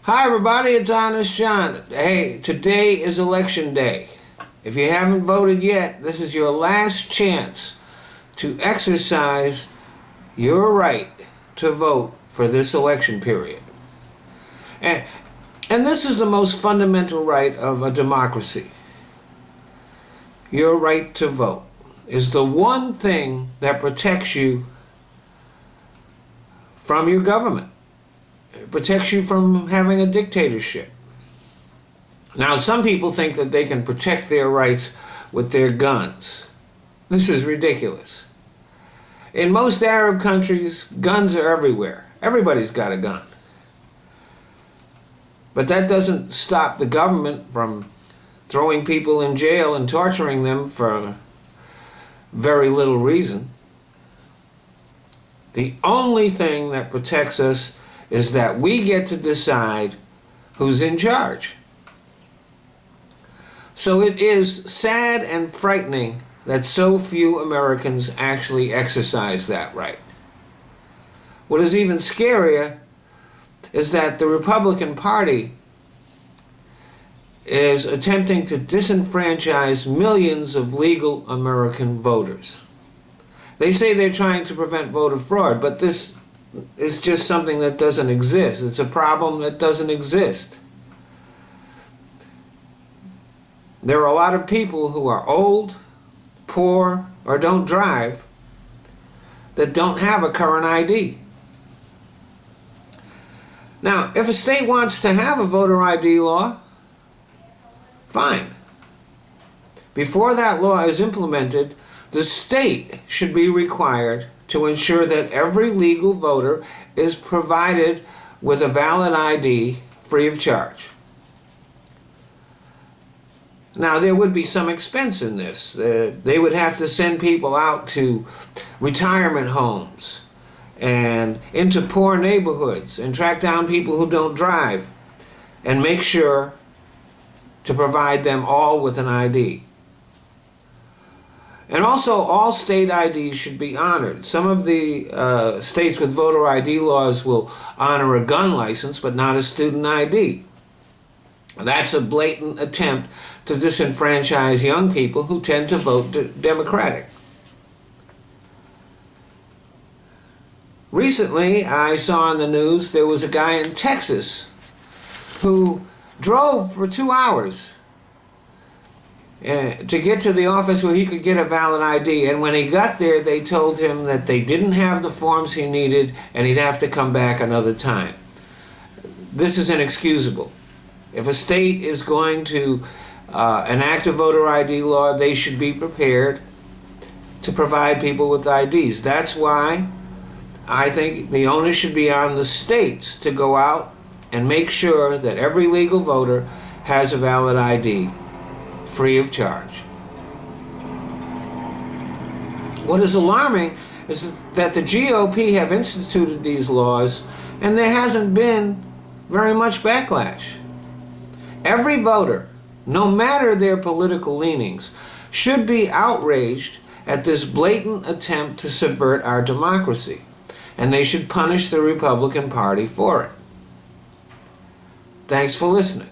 Hi everybody, it's Honest John. Hey, today is election day. If you haven't voted yet, this is your last chance to exercise your right to vote for this election period. And, and this is the most fundamental right of a democracy. Your right to vote is the one thing that protects you from your government. It protects you from having a dictatorship. Now, some people think that they can protect their rights with their guns. This is ridiculous. In most Arab countries, guns are everywhere. Everybody's got a gun. But that doesn't stop the government from throwing people in jail and torturing them for very little reason. The only thing that protects us is that we get to decide who's in charge. So it is sad and frightening that so few Americans actually exercise that right. What is even scarier is that the Republican Party is attempting to disenfranchise millions of legal American voters. They say they're trying to prevent voter fraud, but this is just something that doesn't exist. It's a problem that doesn't exist. There are a lot of people who are old, poor, or don't drive that don't have a current ID. Now, if a state wants to have a voter ID law, fine. Before that law is implemented, the state should be required to ensure that every legal voter is provided with a valid ID free of charge. Now, there would be some expense in this. They would have to send people out to retirement homes and into poor neighborhoods and track down people who don't drive and make sure to provide them all with an ID. And also, all state IDs should be honored. Some of the states with voter ID laws will honor a gun license, but not a student ID. That's a blatant attempt to disenfranchise young people who tend to vote Democratic. Recently, I saw on the news there was a guy in Texas who drove for 2 hours to get to the office where he could get a valid ID. And when he got there, they told him that they didn't have the forms he needed and he'd have to come back another time. This is inexcusable. If a state is going to enact a voter ID law, they should be prepared to provide people with IDs. That's why I think the onus should be on the states to go out and make sure that every legal voter has a valid ID free of charge. What is alarming is that the GOP have instituted these laws and there hasn't been very much backlash. Every voter, no matter their political leanings, should be outraged at this blatant attempt to subvert our democracy, and they should punish the Republican Party for it. Thanks for listening.